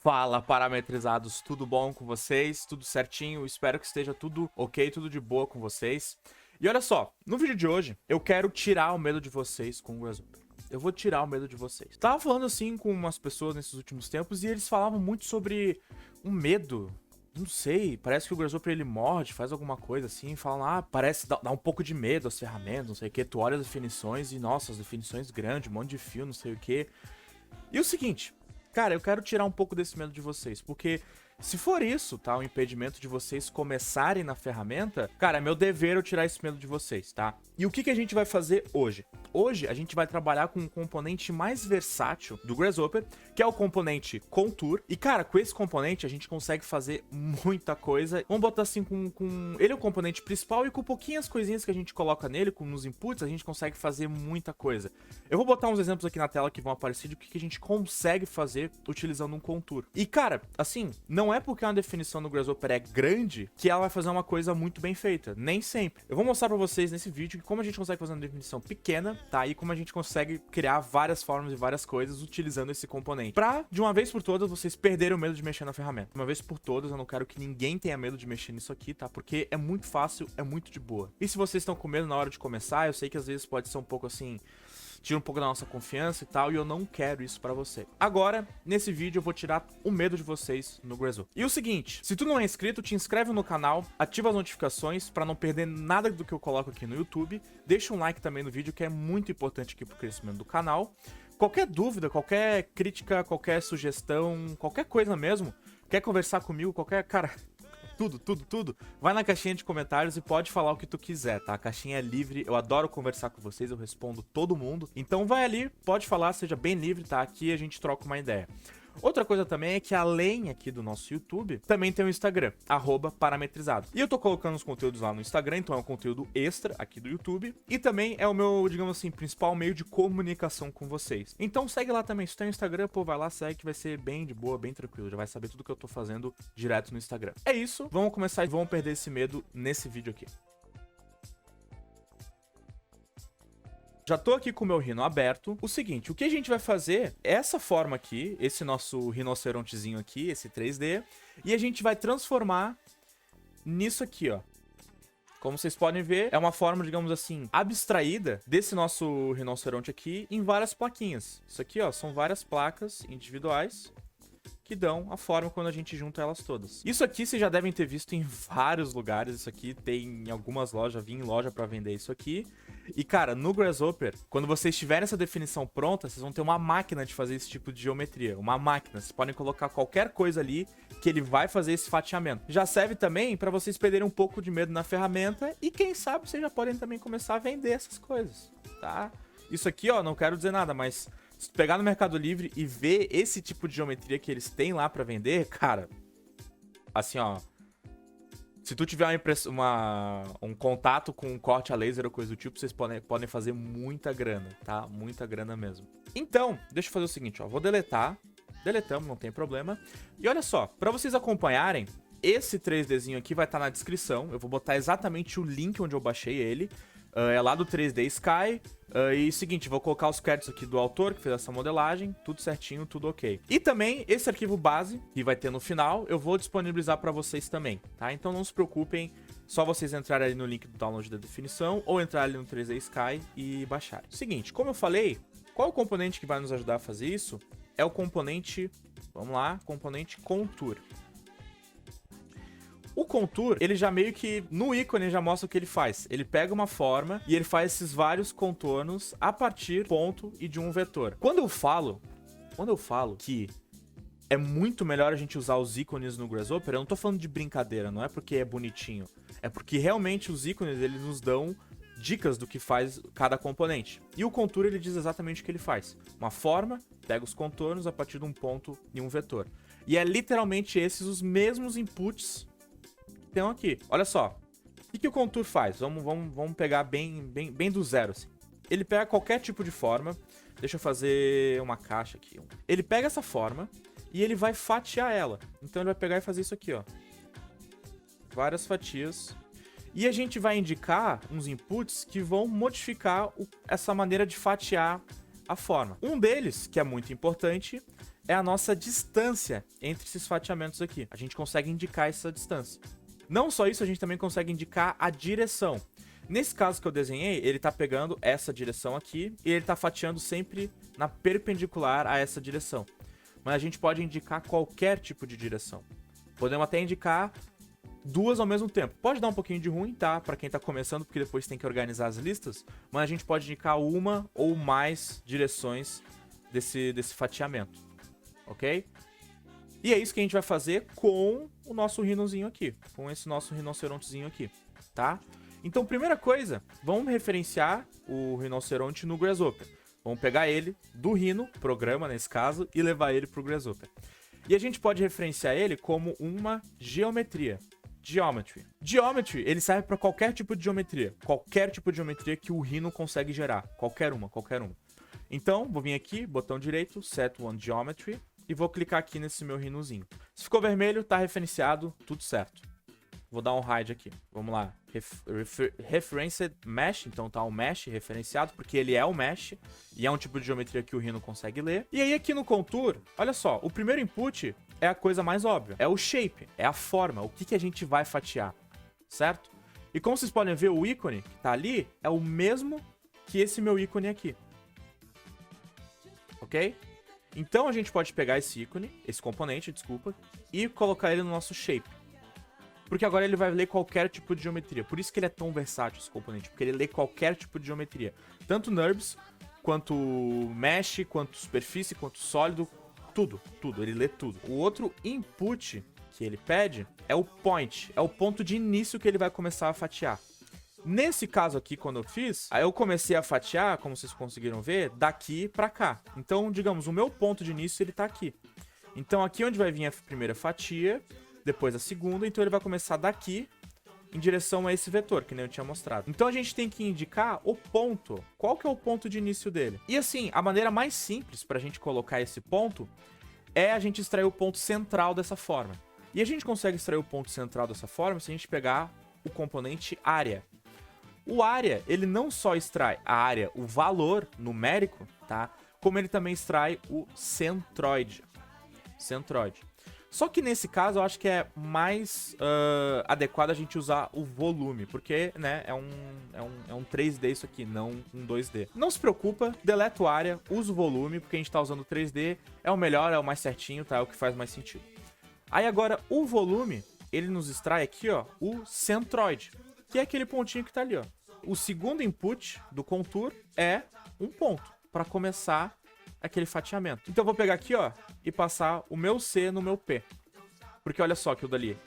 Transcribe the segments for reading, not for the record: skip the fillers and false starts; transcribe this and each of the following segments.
Fala, parametrizados, tudo bom com vocês? Tudo certinho? Espero que esteja tudo ok, tudo de boa com vocês. E olha só, no vídeo de hoje, eu quero tirar o medo de vocês com o Grasshopper. Eu vou tirar o medo de vocês. Tava falando assim com umas pessoas nesses últimos tempos e eles falavam muito sobre um medo. Não sei, parece que o Grasshopper ele morde, faz alguma coisa assim, falam, parece dá um pouco de medo as ferramentas, não sei o que. Tu olha as definições e, nossa, as definições grandes, um monte de fio, não sei o que. E o seguinte, cara, eu quero tirar um pouco desse medo de vocês, porque se for isso, tá, o impedimento de vocês começarem na ferramenta, cara, é meu dever eu tirar esse medo de vocês, tá? E o que a gente vai fazer hoje? Hoje a gente vai trabalhar com um componente mais versátil do Grasshopper, que é o componente Contour. E, cara, com esse componente a gente consegue fazer muita coisa. Vamos botar assim, ele é o componente principal e com pouquinhas coisinhas que a gente coloca nele, nos inputs, a gente consegue fazer muita coisa. Eu vou botar uns exemplos aqui na tela que vão aparecer de o que a gente consegue fazer utilizando um Contour. E, cara, assim, não é porque uma definição do Grasshopper é grande que ela vai fazer uma coisa muito bem feita. Nem sempre. Eu vou mostrar pra vocês nesse vídeo como a gente consegue fazer uma definição pequena, tá? E como a gente consegue criar várias formas e várias coisas utilizando esse componente. Pra, de uma vez por todas, vocês perderem o medo de mexer na ferramenta. De uma vez por todas, eu não quero que ninguém tenha medo de mexer nisso aqui, tá? Porque é muito fácil, é muito de boa. E se vocês estão com medo na hora de começar, eu sei que às vezes pode ser um pouco assim, tira um pouco da nossa confiança e tal, e eu não quero isso pra você. Agora, nesse vídeo, eu vou tirar o medo de vocês no Grasshopper. E o seguinte, se tu não é inscrito, te inscreve no canal, ativa as notificações pra não perder nada do que eu coloco aqui no YouTube. Deixa um like também no vídeo, que é muito importante aqui pro crescimento do canal. Qualquer dúvida, qualquer crítica, qualquer sugestão, qualquer coisa mesmo, quer conversar comigo, qualquer... Cara... Tudo. Vai na caixinha de comentários e pode falar o que tu quiser, tá? A caixinha é livre, eu adoro conversar com vocês, eu respondo todo mundo. Então vai ali, pode falar, seja bem livre, tá? Aqui a gente troca uma ideia. Outra coisa também é que além aqui do nosso YouTube, também tem o Instagram, @parametrizado. E eu tô colocando os conteúdos lá no Instagram, então é um conteúdo extra aqui do YouTube. E também é o meu, digamos assim, principal meio de comunicação com vocês. Então segue lá também, se tem o Instagram, pô, vai lá, segue que vai ser bem de boa, bem tranquilo. Já vai saber tudo que eu tô fazendo direto no Instagram. É isso, vamos começar e vamos perder esse medo nesse vídeo aqui. Já tô aqui com o meu rhino aberto. O seguinte, o que a gente vai fazer é essa forma aqui, esse nosso rinocerontezinho aqui, esse 3D, e a gente vai transformar nisso aqui, ó. Como vocês podem ver, é uma forma, digamos assim, abstraída desse nosso rinoceronte aqui em várias plaquinhas. Isso aqui, ó, são várias placas individuais que dão a forma quando a gente junta elas todas. Isso aqui vocês já devem ter visto em vários lugares. Isso aqui tem em algumas lojas, vim em loja pra vender isso aqui. E, cara, no Grasshopper, quando vocês tiverem essa definição pronta, vocês vão ter uma máquina de fazer esse tipo de geometria. Uma máquina. Vocês podem colocar qualquer coisa ali que ele vai fazer esse fatiamento. Já serve também para vocês perderem um pouco de medo na ferramenta e, quem sabe, vocês já podem também começar a vender essas coisas, tá? Isso aqui, ó, não quero dizer nada, mas se tu pegar no Mercado Livre e ver esse tipo de geometria que eles têm lá pra vender, cara, assim, ó, se tu tiver um contato com um corte a laser ou coisa do tipo, vocês podem fazer muita grana, tá? Muita grana mesmo. Então, deixa eu fazer o seguinte, ó, vou deletar, deletamos, não tem problema. E olha só, pra vocês acompanharem, esse 3Dzinho aqui vai estar na descrição, eu vou botar exatamente o link onde eu baixei ele. É lá do 3D Sky. E seguinte, vou colocar os créditos aqui do autor que fez essa modelagem, tudo certinho, tudo ok. E também esse arquivo base, que vai ter no final, eu vou disponibilizar para vocês também, tá? Então não se preocupem, só vocês entrarem ali no link do download da definição ou entrar ali no 3D Sky e baixarem. Seguinte, como eu falei, qual é o componente que vai nos ajudar a fazer isso? É o componente, vamos lá, componente Contour. O Contour, ele já meio que, no ícone, já mostra o que ele faz. Ele pega uma forma e ele faz esses vários contornos a partir de ponto e de um vetor. Quando eu falo que é muito melhor a gente usar os ícones no Grasshopper, eu não tô falando de brincadeira, não é porque é bonitinho. É porque realmente os ícones, eles nos dão dicas do que faz cada componente. E o Contour, ele diz exatamente o que ele faz. Uma forma, pega os contornos a partir de um ponto e um vetor. E é literalmente esses os mesmos inputs então aqui, olha só, o que o Contour faz? Vamos pegar bem do zero, assim. Ele pega qualquer tipo de forma, deixa eu fazer uma caixa aqui. Ele pega essa forma e ele vai fatiar ela. Então ele vai pegar e fazer isso aqui, ó. Várias fatias. E a gente vai indicar uns inputs que vão modificar essa maneira de fatiar a forma. Um deles, que é muito importante, é a nossa distância entre esses fatiamentos aqui. A gente consegue indicar essa distância. Não só isso, a gente também consegue indicar a direção. Nesse caso que eu desenhei, ele tá pegando essa direção aqui e ele tá fatiando sempre na perpendicular a essa direção. Mas a gente pode indicar qualquer tipo de direção. Podemos até indicar duas ao mesmo tempo. Pode dar um pouquinho de ruim, tá? Pra quem tá começando, porque depois tem que organizar as listas. Mas a gente pode indicar uma ou mais direções desse fatiamento. Ok? E é isso que a gente vai fazer com o nosso rinozinho aqui. Com esse nosso rinocerontezinho aqui, tá? Então, primeira coisa, vamos referenciar o rinoceronte no Grasshopper. Vamos pegar ele do Rhino, programa nesse caso, e levar ele pro Grasshopper. E a gente pode referenciar ele como uma geometria. Geometry. Geometry, ele serve para qualquer tipo de geometria. Qualquer tipo de geometria que o Rhino consegue gerar. Qualquer uma, qualquer uma. Então, vou vir aqui, botão direito, Set One Geometry, e vou clicar aqui nesse meu rinozinho. Se ficou vermelho, tá referenciado, tudo certo. Vou dar um hide aqui. Vamos lá. Referenced Mesh. Então tá um Mesh referenciado, porque ele é um Mesh. E é um tipo de geometria que o Rhino consegue ler. E aí aqui no Contour, olha só. O primeiro input é a coisa mais óbvia. É o shape. É a forma. O que a gente vai fatiar. Certo? E como vocês podem ver, o ícone que tá ali é o mesmo que esse meu ícone aqui. Ok? Então a gente pode pegar esse ícone, esse componente, desculpa, e colocar ele no nosso shape. Porque agora ele vai ler qualquer tipo de geometria. Por isso que ele é tão versátil, esse componente. Porque ele lê qualquer tipo de geometria. Tanto NURBS, quanto Mesh, quanto superfície, quanto sólido. Tudo, tudo. Ele lê tudo. O outro input que ele pede é o point. É o ponto de início que ele vai começar a fatiar. Nesse caso aqui, quando eu fiz, aí eu comecei a fatiar, como vocês conseguiram ver, daqui pra cá. Então, digamos, o meu ponto de início, ele tá aqui. Então, aqui onde vai vir a primeira fatia, depois a segunda, então ele vai começar daqui em direção a esse vetor, que nem eu tinha mostrado. Então, a gente tem que indicar o ponto. Qual que é o ponto de início dele? E assim, a maneira mais simples pra gente colocar esse ponto é a gente extrair o ponto central dessa forma. E a gente consegue extrair o ponto central dessa forma se a gente pegar o componente área. O área, ele não só extrai a área, o valor numérico, tá? Como ele também extrai o centroide. Centroide. Só que nesse caso eu acho que é mais adequado a gente usar o volume, porque, né, é um 3D isso aqui, não um 2D. Não se preocupa, deleta o área, usa o volume, porque a gente tá usando 3D, é o melhor, é o mais certinho, tá? É o que faz mais sentido. Aí agora, o volume, ele nos extrai aqui, ó, o centroide, que é aquele pontinho que tá ali, ó. O segundo input do Contour é um ponto, para começar aquele fatiamento. Então eu vou pegar aqui, ó, e passar o meu C no meu P. Porque olha só que o dali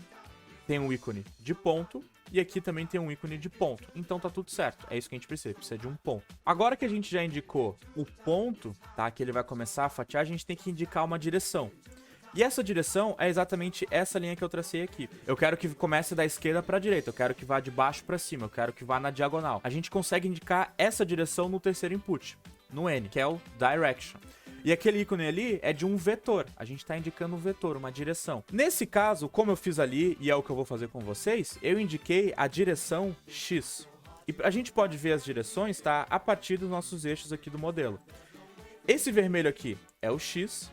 tem um ícone de ponto e aqui também tem um ícone de ponto. Então tá tudo certo. É isso que a gente precisa de um ponto. Agora que a gente já indicou o ponto, tá, que ele vai começar a fatiar, a gente tem que indicar uma direção. E essa direção é exatamente essa linha que eu tracei aqui. Eu quero que comece da esquerda para a direita, eu quero que vá de baixo para cima, eu quero que vá na diagonal. A gente consegue indicar essa direção no terceiro input, no N, que é o Direction. E aquele ícone ali é de um vetor. A gente está indicando um vetor, uma direção. Nesse caso, como eu fiz ali, e é o que eu vou fazer com vocês, eu indiquei a direção X. E a gente pode ver as direções, tá, a partir dos nossos eixos aqui do modelo. Esse vermelho aqui é o X,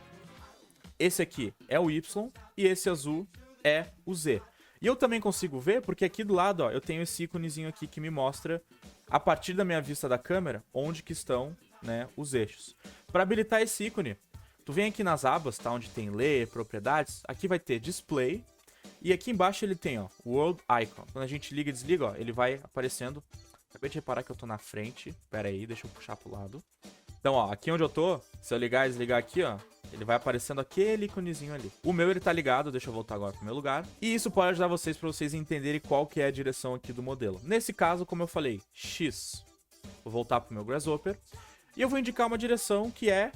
esse aqui é o Y e esse azul é o Z. E eu também consigo ver porque aqui do lado, ó, eu tenho esse íconezinho aqui que me mostra, a partir da minha vista da câmera, onde que estão, né, os eixos. Para habilitar esse ícone, tu vem aqui nas abas, tá, onde tem ler, propriedades, aqui vai ter display e aqui embaixo ele tem, ó, world icon. Quando a gente liga e desliga, ó, ele vai aparecendo. Acabei de reparar que eu tô na frente. Pera aí, deixa eu puxar pro lado. Então, ó, aqui onde eu tô, se eu ligar e desligar aqui, ó, ele vai aparecendo aquele íconezinho ali. O meu, ele tá ligado, deixa eu voltar agora pro meu lugar. E isso pode ajudar vocês pra vocês entenderem qual que é a direção aqui do modelo. Nesse caso, como eu falei, X. Vou voltar pro meu Grasshopper. E eu vou indicar uma direção que é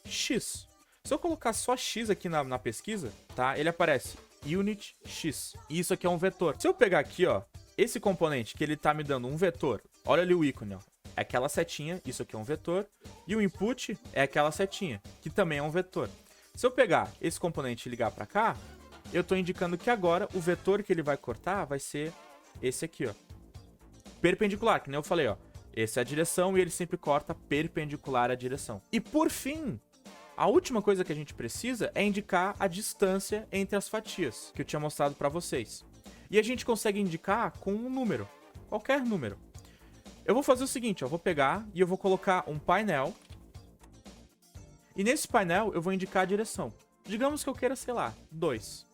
X. Se eu colocar só X aqui na pesquisa, tá? Ele aparece Unit X. E isso aqui é um vetor. Se eu pegar aqui, ó, esse componente que ele tá me dando um vetor, olha ali o ícone, ó. É aquela setinha, isso aqui é um vetor, e o input é aquela setinha, que também é um vetor. Se eu pegar esse componente e ligar para cá, eu estou indicando que agora o vetor que ele vai cortar vai ser esse aqui, ó. Perpendicular, que nem eu falei, ó. Essa é a direção e ele sempre corta perpendicular à direção. E por fim, A última coisa que a gente precisa é indicar a distância entre as fatias, que eu tinha mostrado para vocês. E a gente consegue indicar com um número, qualquer número. Eu vou fazer o seguinte, ó, vou pegar e eu vou colocar um painel. E nesse painel eu vou indicar a direção. Digamos que eu queira, sei lá, 2.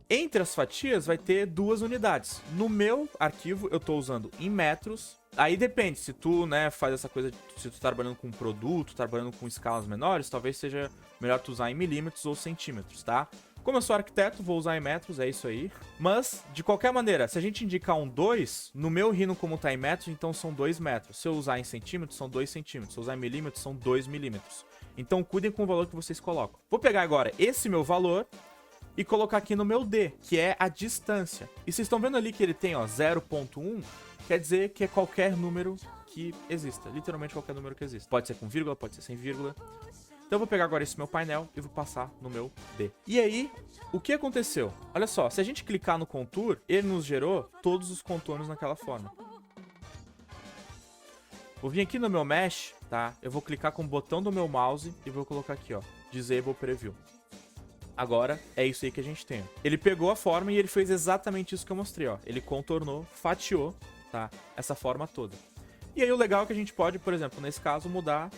Entre as fatias vai ter 2 unidades. No meu arquivo eu estou usando em metros. Aí depende, se tu, né, faz essa coisa, se tu tá trabalhando com produto, trabalhando com escalas menores, talvez seja melhor tu usar em milímetros ou centímetros, tá? Como eu sou arquiteto, vou usar em metros, é isso aí. Mas, de qualquer maneira, se a gente indicar um 2, no meu Rhino como tá em metros, então são 2 metros. Se eu usar em centímetros, são 2 centímetros. Se eu usar em milímetros, são 2 milímetros. Então cuidem com o valor que vocês colocam. Vou pegar agora esse meu valor e colocar aqui no meu D, que é a distância. E vocês estão vendo ali que ele tem, ó, 0.1, quer dizer que é qualquer número que exista. Literalmente qualquer número que exista. Pode ser com vírgula, pode ser sem vírgula. Então eu vou pegar agora esse meu painel e vou passar no meu D. E aí, o que aconteceu? Olha só, se a gente clicar no contour, ele nos gerou todos os contornos naquela forma. Vou vir aqui no meu mesh, tá? Eu vou clicar com o botão do meu mouse e vou colocar aqui, ó, Disable Preview. Agora, é isso aí que a gente tem. Ele pegou a forma e ele fez exatamente isso que eu mostrei, ó. Ele contornou, fatiou, tá? Essa forma toda. E aí o legal é que a gente pode, por exemplo, nesse caso, mudar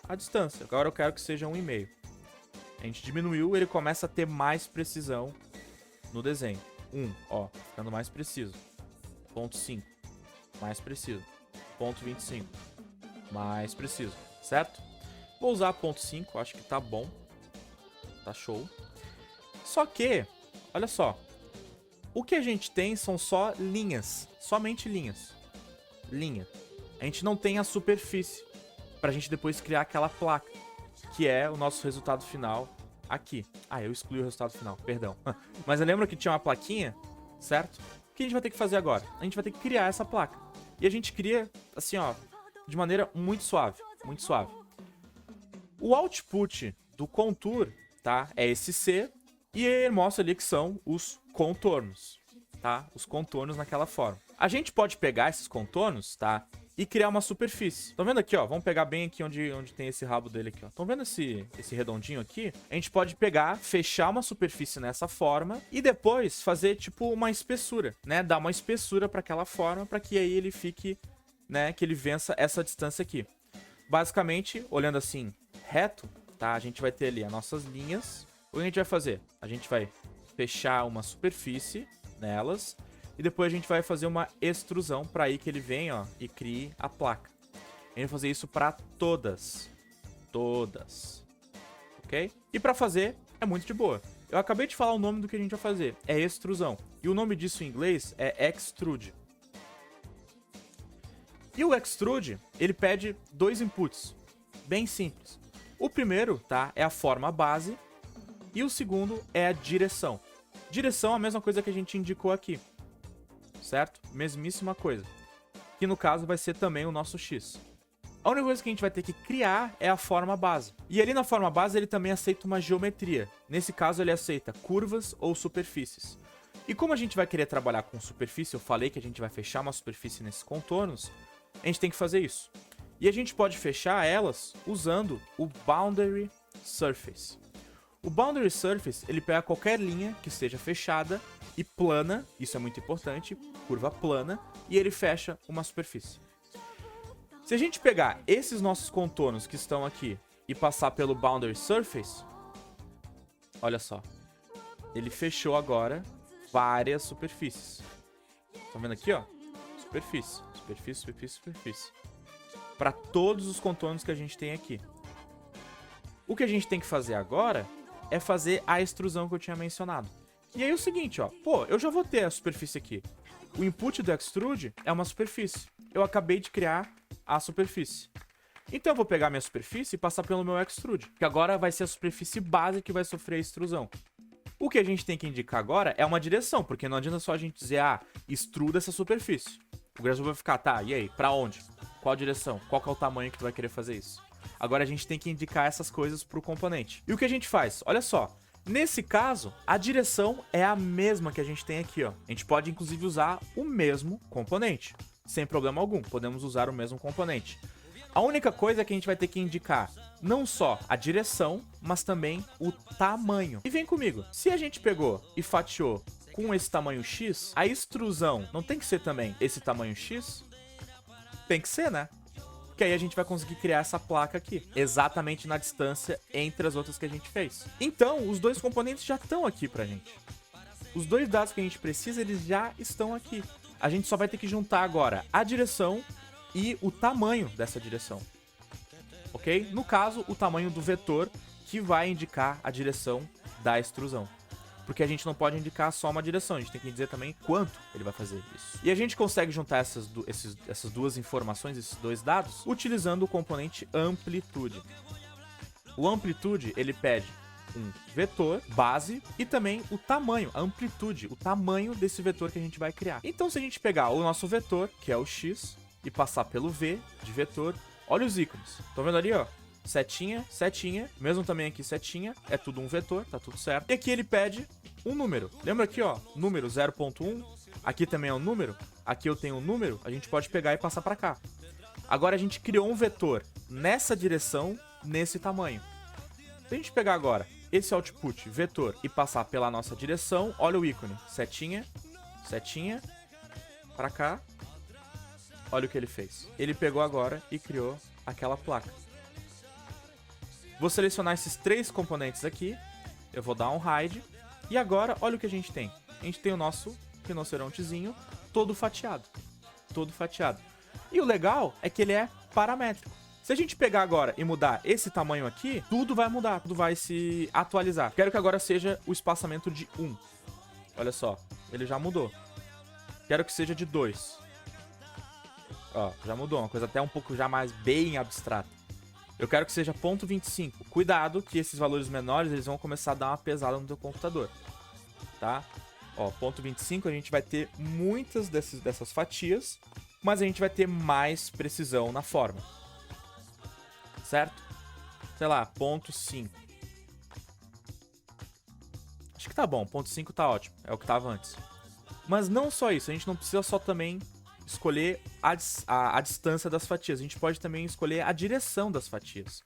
a distância. Agora eu quero que seja 1,5. A gente diminuiu, ele começa a ter mais precisão no desenho. 1, ó, ficando mais preciso. Ponto 5, mais preciso. Ponto 25, mais preciso, certo? Vou usar ponto 5, acho que tá bom. Tá show. Só que, olha só, o que a gente tem são só linhas, somente linhas. Linha. A gente não tem a superfície pra gente depois criar aquela placa, que é o nosso resultado final aqui. Ah, eu excluí o resultado final, perdão. Mas eu lembro que tinha uma plaquinha, certo? O que a gente vai ter que fazer agora? A gente vai ter que criar essa placa. E a gente cria, assim, ó, de maneira muito suave, muito suave. O output do contour, tá? É esse C, e ele mostra ali que são os contornos, tá? Os contornos naquela forma. A gente pode pegar esses contornos, tá? E criar uma superfície. Estão vendo aqui, ó? Vamos pegar bem aqui onde tem esse rabo dele aqui, ó. Estão vendo esse redondinho aqui? A gente pode pegar, fechar uma superfície nessa forma e depois fazer, tipo, uma espessura, né? Dar uma espessura para aquela forma para que aí ele fique, né? Que ele vença essa distância aqui. Basicamente, olhando assim, reto, tá? A gente vai ter ali as nossas linhas. O que a gente vai fazer? A gente vai fechar uma superfície nelas. E depois a gente vai fazer uma extrusão para aí que ele venha, ó, e crie a placa. A gente vai fazer isso para todas. Todas. Ok? E para fazer, é muito de boa. Eu acabei de falar o nome do que a gente vai fazer. É extrusão. E o nome disso em inglês é extrude. E o extrude, ele pede 2 inputs. Bem simples. O primeiro, tá, é a forma base. E o segundo é a direção. Direção é a mesma coisa que a gente indicou aqui. Certo? Mesmíssima coisa. Que no caso vai ser também o nosso X. A única coisa que a gente vai ter que criar é a forma base. E ali na forma base ele também aceita uma geometria. Nesse caso ele aceita curvas ou superfícies. E como a gente vai querer trabalhar com superfície, eu falei que a gente vai fechar uma superfície nesses contornos, a gente tem que fazer isso. E a gente pode fechar elas usando o Boundary Surface. O Boundary Surface, ele pega qualquer linha que esteja fechada e plana, isso é muito importante, curva plana, e ele fecha uma superfície. Se a gente pegar esses nossos contornos que estão aqui e passar pelo Boundary Surface, olha só, ele fechou agora várias superfícies. Estão vendo aqui, ó? Superfície, superfície, superfície, superfície. Para todos os contornos que a gente tem aqui. O que a gente tem que fazer agora é fazer a extrusão que eu tinha mencionado. E aí é o seguinte, ó. Pô, eu já vou ter a superfície aqui. O input do extrude é uma superfície. Eu acabei de criar a superfície. Então eu vou pegar minha superfície e passar pelo meu extrude. Que agora vai ser a superfície base que vai sofrer a extrusão. O que a gente tem que indicar agora é uma direção. Porque não adianta só a gente dizer, ah, extruda essa superfície. O Grasshopper vai ficar, tá, e aí? Pra onde? Qual direção? Qual que é o tamanho que tu vai querer fazer isso? Agora a gente tem que indicar essas coisas pro componente. E o que a gente faz? Olha só. Nesse caso, a direção é a mesma que a gente tem aqui, ó. A gente pode, inclusive, usar o mesmo componente. Sem problema algum, podemos usar o mesmo componente. A única coisa é que a gente vai ter que indicar não só a direção, mas também o tamanho. E vem comigo, se a gente pegou e fatiou com esse tamanho X, a extrusão não tem que ser também esse tamanho X? Tem que ser, né? Porque aí a gente vai conseguir criar essa placa aqui, exatamente na distância entre as outras que a gente fez. Então, os dois componentes já estão aqui pra gente. Os dois dados que a gente precisa, eles já estão aqui. A gente só vai ter que juntar agora a direção e o tamanho dessa direção. Ok? No caso, o tamanho do vetor que vai indicar a direção da extrusão. Porque a gente não pode indicar só uma direção, a gente tem que dizer também quanto ele vai fazer isso. E a gente consegue juntar essas duas informações, esses dois dados, utilizando o componente amplitude. O amplitude, ele pede um vetor, base, e também o tamanho, a amplitude, o tamanho desse vetor que a gente vai criar. Então, se a gente pegar o nosso vetor, que é o x, e passar pelo v de vetor, olha os ícones. Estão vendo ali, ó? Setinha, setinha, mesmo também aqui setinha, é tudo um vetor, tá tudo certo. E aqui ele pede um número. Lembra aqui, ó, número 0.1, aqui também é um número, aqui eu tenho um número, a gente pode pegar e passar pra cá. Agora a gente criou um vetor nessa direção, nesse tamanho. Se a gente pegar agora esse output vetor e passar pela nossa direção, olha o ícone, setinha, setinha, pra cá, olha o que ele fez. Ele pegou agora e criou aquela placa. Vou selecionar esses três componentes aqui, eu vou dar um hide, e agora olha o que a gente tem. A gente tem o nosso rinocerontezinho todo fatiado. Todo fatiado. E o legal é que ele é paramétrico. Se a gente pegar agora e mudar esse tamanho aqui, tudo vai mudar, tudo vai se atualizar. Quero que agora seja o espaçamento de 1. Olha só, ele já mudou. Quero que seja de 2. Ó, já mudou, uma coisa até um pouco já mais bem abstrata. Eu quero que seja 0.25. Cuidado que esses valores menores, eles vão começar a dar uma pesada no teu computador. Tá? Ó, 0.25 a gente vai ter muitas dessas fatias, mas a gente vai ter mais precisão na forma. Certo? Sei lá, 0.5. Acho que tá bom, 0.5 tá ótimo. É o que tava antes. Mas não só isso, a gente não precisa só também escolher a distância das fatias. A gente pode também escolher a direção das fatias.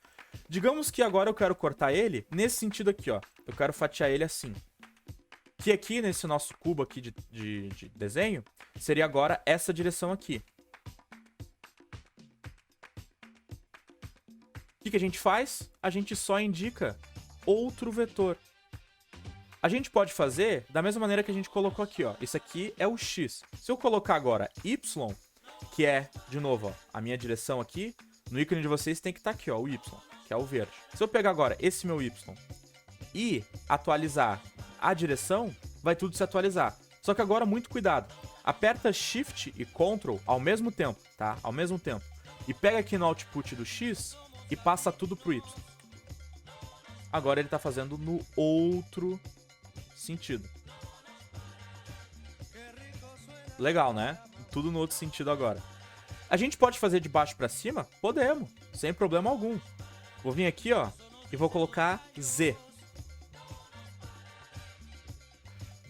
Digamos que agora eu quero cortar ele nesse sentido aqui, ó. Eu quero fatiar ele assim. Que aqui, nesse nosso cubo aqui de desenho, seria agora essa direção aqui. O que a gente faz? A gente só indica outro vetor. A gente pode fazer da mesma maneira que a gente colocou aqui, ó. Isso aqui é o x. Se eu colocar agora y, que é, de novo, ó, a minha direção aqui, no ícone de vocês tem que estar aqui, ó, o y, que é o verde. Se eu pegar agora esse meu y e atualizar a direção, vai tudo se atualizar. Só que agora, muito cuidado. Aperta Shift e Ctrl ao mesmo tempo, tá? Ao mesmo tempo. E pega aqui no output do x e passa tudo pro y. Agora ele tá fazendo no outro sentido. Legal, né? Tudo no outro sentido agora. A gente pode fazer de baixo pra cima? Podemos, sem problema algum. Vou vir aqui, ó, e vou colocar Z.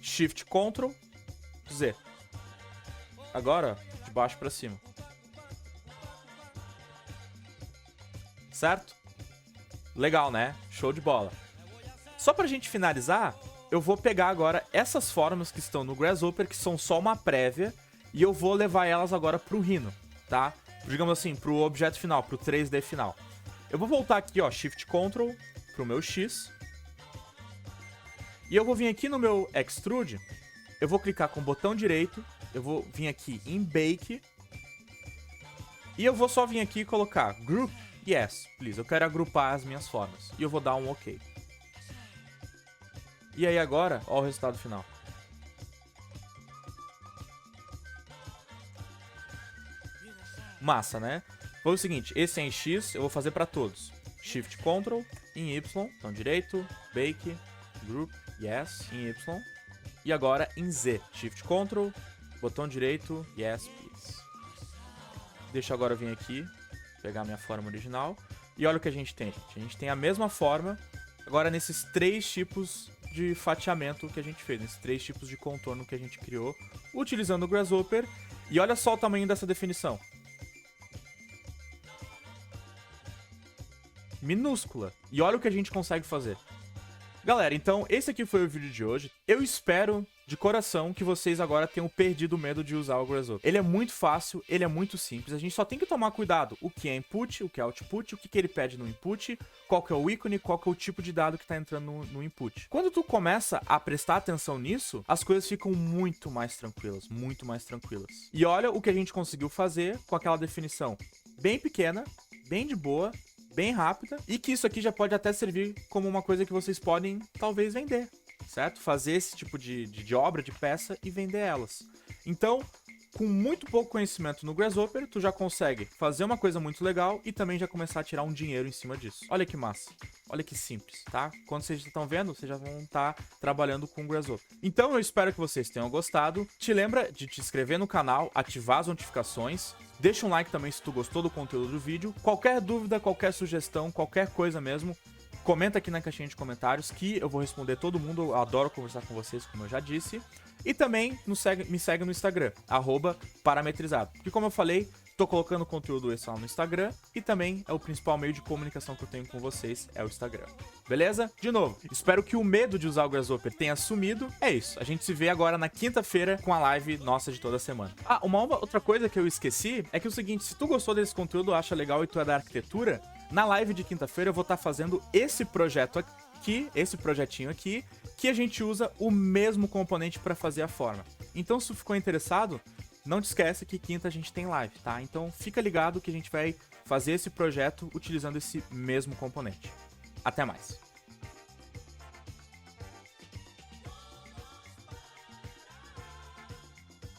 Shift Ctrl Z. Agora, ó, de baixo pra cima. Certo? Legal, né? Show de bola. Só pra gente finalizar, eu vou pegar agora essas formas que estão no Grasshopper, que são só uma prévia, e eu vou levar elas agora pro Rhino, tá? Digamos assim, pro objeto final, pro 3D final. Eu vou voltar aqui, ó, Shift Ctrl pro meu X. E eu vou vir aqui no meu Extrude, eu vou clicar com o botão direito, eu vou vir aqui em Bake, e eu vou só vir aqui e colocar Group Yes, please. Eu quero agrupar as minhas formas. E eu vou dar um OK. E aí agora, ó o resultado final. Massa, né? Foi o seguinte, esse é em X, eu vou fazer para todos. Shift Ctrl, em Y, então direito, Bake, Group, Yes, em Y. E agora em Z, Shift Ctrl, botão direito, Yes, please. Deixa eu agora vir aqui, pegar a minha forma original. E olha o que a gente tem, gente. A gente tem a mesma forma, agora nesses três tipos de fatiamento que a gente fez, nesses três tipos de contorno que a gente criou, utilizando o Grasshopper. E olha só o tamanho dessa definição. minúscula. E olha o que a gente consegue fazer. Galera, então esse aqui foi o vídeo de hoje. Eu espero de coração que vocês agora tenham perdido o medo de usar o Grasshopper. Ele é muito fácil, ele é muito simples. A gente só tem que tomar cuidado o que é input, o que é output, o que ele pede no input, qual que é o ícone, qual que é o tipo de dado que está entrando no input. Quando tu começa a prestar atenção nisso, as coisas ficam muito mais tranquilas, muito mais tranquilas. E olha o que a gente conseguiu fazer com aquela definição bem pequena, bem de boa, bem rápida, e que isso aqui já pode até servir como uma coisa que vocês podem, talvez, vender, certo? Fazer esse tipo de obra, de peça e vender elas. Então, com muito pouco conhecimento no Grasshopper, tu já consegue fazer uma coisa muito legal e também já começar a tirar um dinheiro em cima disso. Olha que massa. Olha que simples, tá? Quando vocês estão vendo, vocês já vão estar trabalhando com o Grasshopper. Então, eu espero que vocês tenham gostado. Te lembra de te inscrever no canal, ativar as notificações. Deixa um like também se tu gostou do conteúdo do vídeo. Qualquer dúvida, qualquer sugestão, qualquer coisa mesmo, comenta aqui na caixinha de comentários que eu vou responder todo mundo. Eu adoro conversar com vocês, como eu já disse. E também me segue no Instagram, @parametrizado. Porque como eu falei, tô colocando conteúdo extra lá no Instagram e também é o principal meio de comunicação que eu tenho com vocês, é o Instagram. Beleza? De novo, espero que o medo de usar o Grasshopper tenha sumido. É isso, a gente se vê agora na quinta-feira com a live nossa de toda semana. Ah, uma outra coisa que eu esqueci é que é o seguinte, se tu gostou desse conteúdo, acha legal e tu é da arquitetura, na live de quinta-feira eu vou estar fazendo esse projeto aqui, esse projetinho aqui, que a gente usa o mesmo componente para fazer a forma. Então, se tu ficou interessado, não te esquece que quinta a gente tem live, tá? Então, fica ligado que a gente vai fazer esse projeto utilizando esse mesmo componente. Até mais!